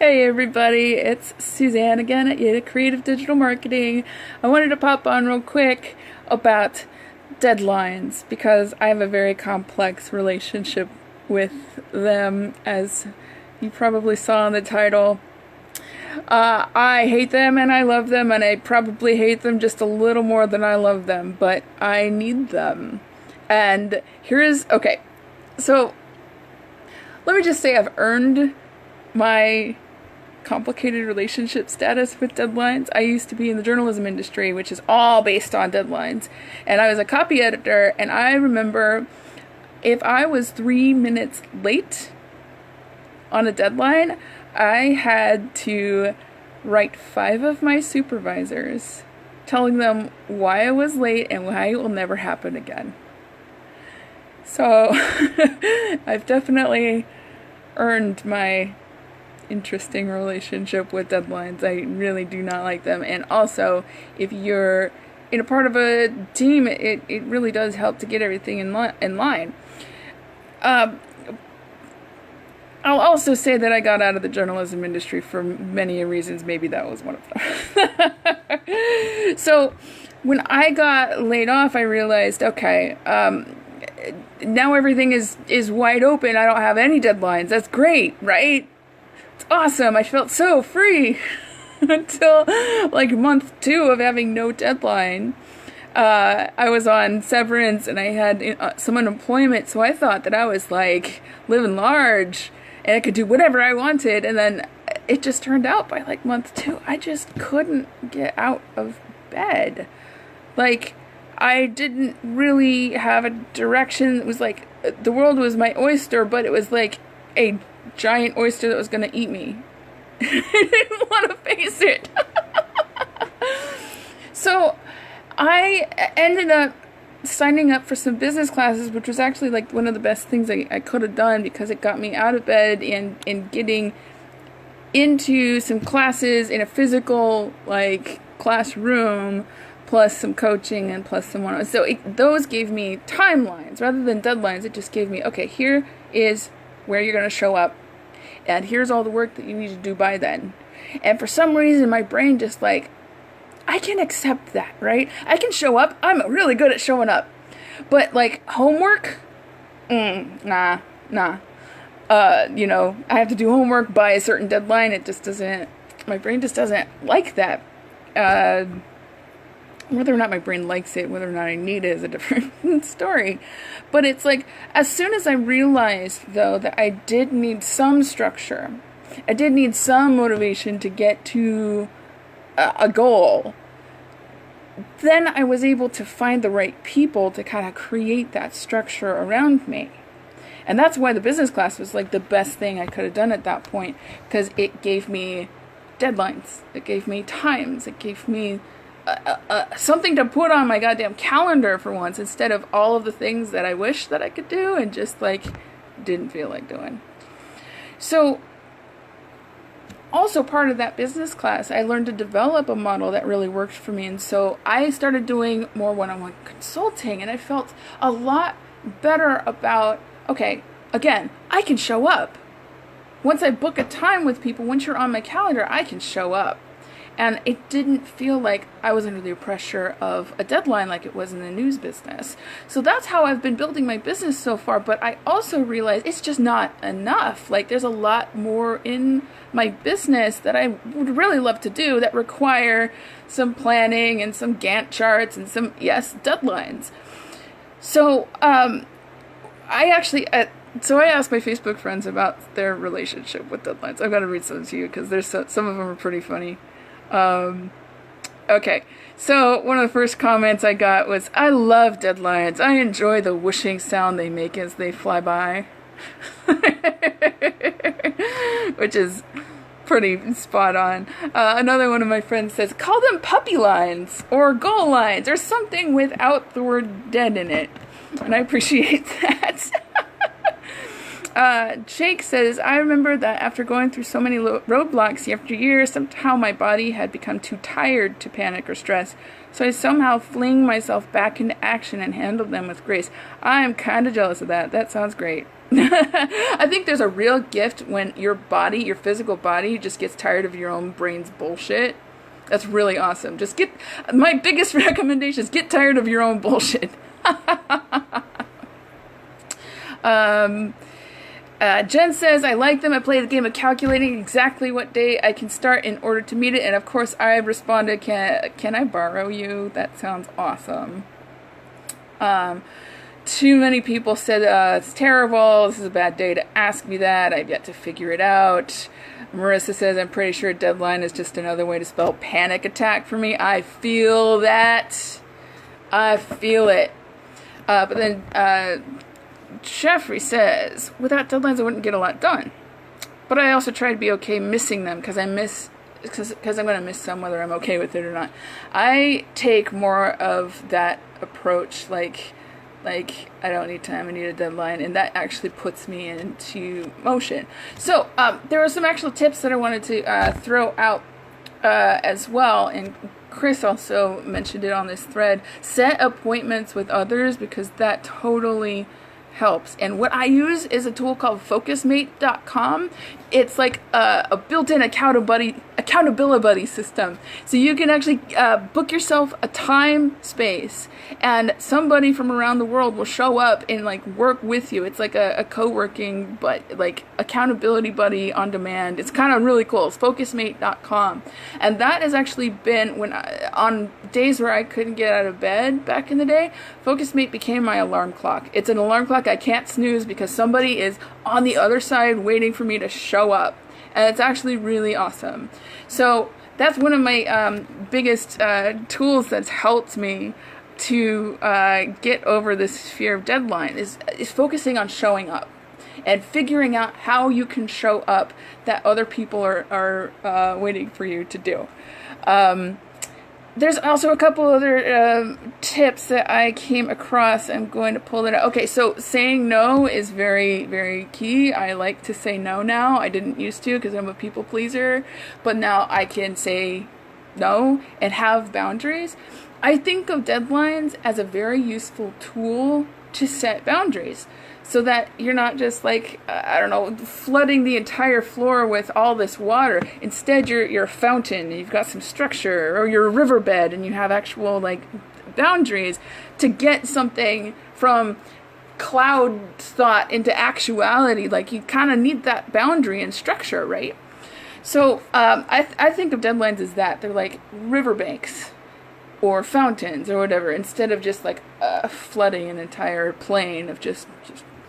Hey everybody, it's Suzanne again at Yada Creative Digital Marketing. I wanted to pop on real quick about deadlines because I have a very complex relationship with them, as you probably saw in the title. I hate them and I love them, and I probably hate them just a little more than I love them, but I need them. And okay, so let me just say I've earned my complicated relationship status with deadlines. I used to be in the journalism industry, which is all based on deadlines, and I was a copy editor, and I remember if I was 3 minutes late on a deadline, I had to write 5 of my supervisors telling them why I was late and why it will never happen again. So I've definitely earned my interesting relationship with deadlines. I really do not like them. And also, if you're in a part of a team, it really does help to get everything in line. I'll also say that I got out of the journalism industry for many reasons. Maybe that was one of them. So when I got laid off, I realized, okay, now everything is wide open. I don't have any deadlines. That's great, right? It's awesome. I felt so free until like month 2 of having no deadline. I was on severance and I had some unemployment, so I thought that I was like living large and I could do whatever I wanted. And then it just turned out by like month 2, I just couldn't get out of bed. Like, I didn't really have a direction. It was like the world was my oyster, but it was like a giant oyster that was going to eat me. I didn't want to face it. So I ended up signing up for some business classes, which was actually like one of the best things I could have done, because it got me out of bed and getting into some classes in a physical like classroom, plus some coaching and plus some one. So those gave me timelines rather than deadlines. It just gave me, okay, here is where you're going to show up, and here's all the work that you need to do by then. And for some reason, my brain just like, I can accept that, right? I can show up. I'm really good at showing up. But like homework, nah. I have to do homework by a certain deadline. It just doesn't, my brain just doesn't like that. Whether or not my brain likes it, whether or not I need it is a different story. But it's like, as soon as I realized, though, that I did need some structure, I did need some motivation to get to a goal, then I was able to find the right people to kind of create that structure around me. And that's why the business class was like the best thing I could have done at that point, because it gave me deadlines, it gave me times, it gave me something to put on my goddamn calendar for once, instead of all of the things that I wish that I could do and just like didn't feel like doing. So also part of that business class, I learned to develop a model that really worked for me. And so I started doing more one-on-one consulting, and I felt a lot better about, okay, again, I can show up. Once I book a time with people, once you're on my calendar, I can show up. And it didn't feel like I was under the pressure of a deadline like it was in the news business. So that's how I've been building my business so far. But I also realized it's just not enough. Like, there's a lot more in my business that I would really love to do that require some planning and some Gantt charts and some, deadlines. So I asked my Facebook friends about their relationship with deadlines. I've got to read some to you because there's some of them are pretty funny. Okay, so one of the first comments I got was, I love deadlines. I enjoy the whooshing sound they make as they fly by. Which is pretty spot on. Another one of my friends says, call them puppy lines or goal lines or something without the word dead in it. And I appreciate that. Jake says, I remember that after going through so many roadblocks year after year, somehow my body had become too tired to panic or stress. So I somehow fling myself back into action and handled them with grace. I am kind of jealous of that. That sounds great. I think there's a real gift when your body, your physical body, just gets tired of your own brain's bullshit. That's really awesome. My biggest recommendation is get tired of your own bullshit. Jen says, I like them. I play the game of calculating exactly what day I can start in order to meet it. And of course, I responded, can I borrow you? That sounds awesome. Too many people said, it's terrible. This is a bad day to ask me that. I've yet to figure it out. Marissa says, I'm pretty sure deadline is just another way to spell panic attack for me. I feel that. I feel it. But then, Jeffrey says, without deadlines, I wouldn't get a lot done. But I also try to be okay missing them because I'm going to miss some whether I'm okay with it or not. I take more of that approach, like I don't need time, I need a deadline, and that actually puts me into motion. So there are some actual tips that I wanted to throw out as well, and Chris also mentioned it on this thread. Set appointments with others because that totally helps. And what I use is a tool called focusmate.com. It's like a built-in accountability buddy system. So you can actually book yourself a time space, and somebody from around the world will show up and like work with you. It's like a co-working, but like accountability buddy on demand. It's kind of really cool. It's focusmate.com. And that has actually been on days where I couldn't get out of bed back in the day, Focusmate became my alarm clock. It's an alarm clock I can't snooze because somebody is on the other side waiting for me to show up. And it's actually really awesome. So that's one of my biggest tools that's helped me to get over this fear of deadline is focusing on showing up and figuring out how you can show up that other people are waiting for you to do. There's also a couple other tips that I came across. I'm going to pull it out. Okay, so saying no is very, very key. I like to say no now. I didn't used to because I'm a people pleaser, but now I can say no and have boundaries. I think of deadlines as a very useful tool to set boundaries so that you're not just like, flooding the entire floor with all this water. Instead, you're a fountain and you've got some structure, or you're a riverbed and you have actual like boundaries to get something from cloud thought into actuality. Like you kind of need that boundary and structure, right? So I think of deadlines as that. They're like riverbanks or fountains or whatever, instead of just like flooding an entire plain of just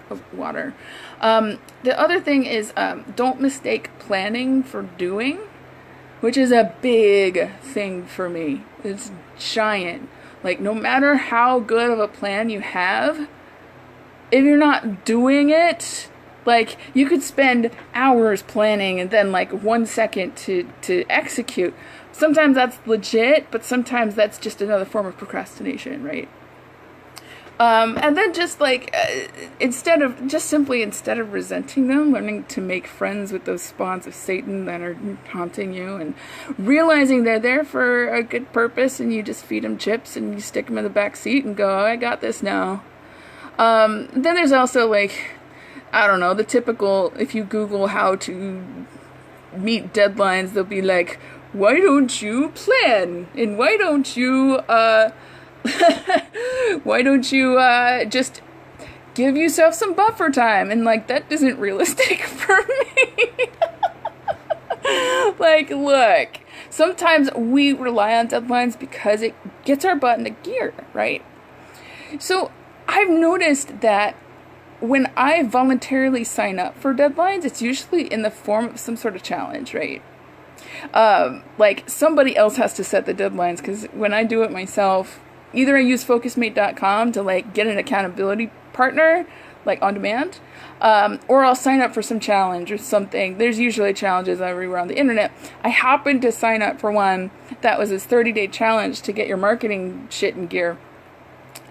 of water. The other thing is don't mistake planning for doing, which is a big thing for me. It's giant. Like no matter how good of a plan you have, if you're not doing it, like you could spend hours planning and then like 1 second to execute. Sometimes that's legit, but sometimes that's just another form of procrastination, right? And then just like, instead of resenting them, learning to make friends with those spawns of Satan that are haunting you and realizing they're there for a good purpose, and you just feed them chips and you stick them in the back seat and go, I got this now. Then there's also like, the typical, if you Google how to meet deadlines, they'll be like, why don't you plan? And why don't you, just give yourself some buffer time? And like, that isn't realistic for me. Like, look, sometimes we rely on deadlines because it gets our butt into gear, right? So I've noticed that when I voluntarily sign up for deadlines, it's usually in the form of some sort of challenge, right? Like somebody else has to set the deadlines, because when I do it myself, either I use focusmate.com to like get an accountability partner, like on demand, or I'll sign up for some challenge or something. There's usually challenges everywhere on the internet. I happened to sign up for one that was this 30-day challenge to get your marketing shit in gear.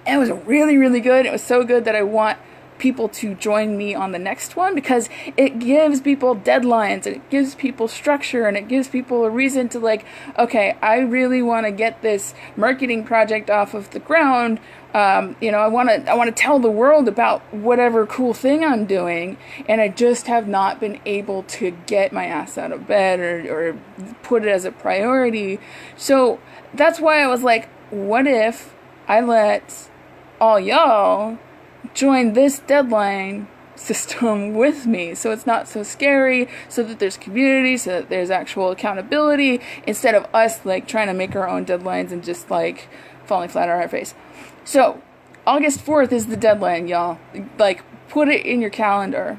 And it was really, really good. It was so good that I want people to join me on the next one, because it gives people deadlines, and it gives people structure, and it gives people a reason to like, okay, I really want to get this marketing project off of the ground. I want to tell the world about whatever cool thing I'm doing, and I just have not been able to get my ass out of bed or put it as a priority. So that's why I was like, what if I let all y'all join this deadline system with me, so it's not so scary, so that there's community, so that there's actual accountability, instead of us like trying to make our own deadlines and just like falling flat on our face. So August 4th is the deadline, y'all. Like, put it in your calendar,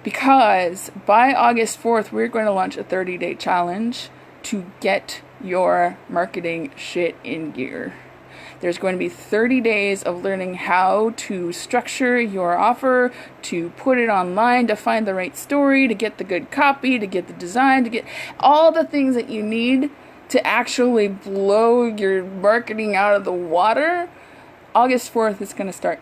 because by August 4th we're going to launch a 30-day challenge to get your marketing shit in gear. There's going to be 30 days of learning how to structure your offer, to put it online, to find the right story, to get the good copy, to get the design, to get all the things that you need to actually blow your marketing out of the water. August 4th is going to start.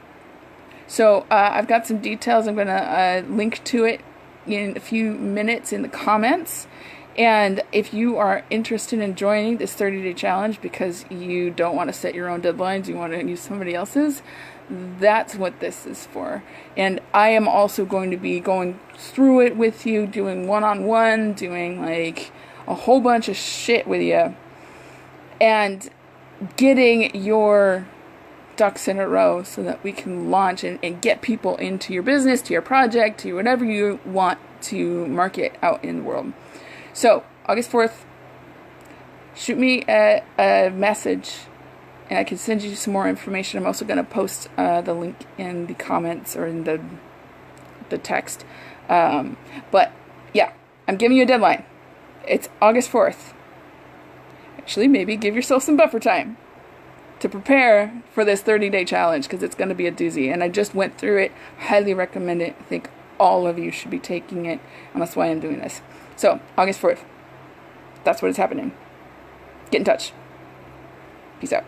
So I've got some details. I'm going to link to it in a few minutes in the comments. And if you are interested in joining this 30-day challenge because you don't want to set your own deadlines, you want to use somebody else's, that's what this is for. And I am also going to be going through it with you, doing one-on-one, doing like a whole bunch of shit with you, and getting your ducks in a row so that we can launch and get people into your business, to your project, to whatever you want to market out in the world. So, August 4th, shoot me a message, and I can send you some more information. I'm also going to post the link in the comments or in the text. But, yeah, I'm giving you a deadline. It's August 4th. Actually, maybe give yourself some buffer time to prepare for this 30-day challenge, because it's going to be a doozy. And I just went through it. Highly recommend it. I think all of you should be taking it, and that's why I'm doing this. So, August 4th. That's what is happening. Get in touch. Peace out.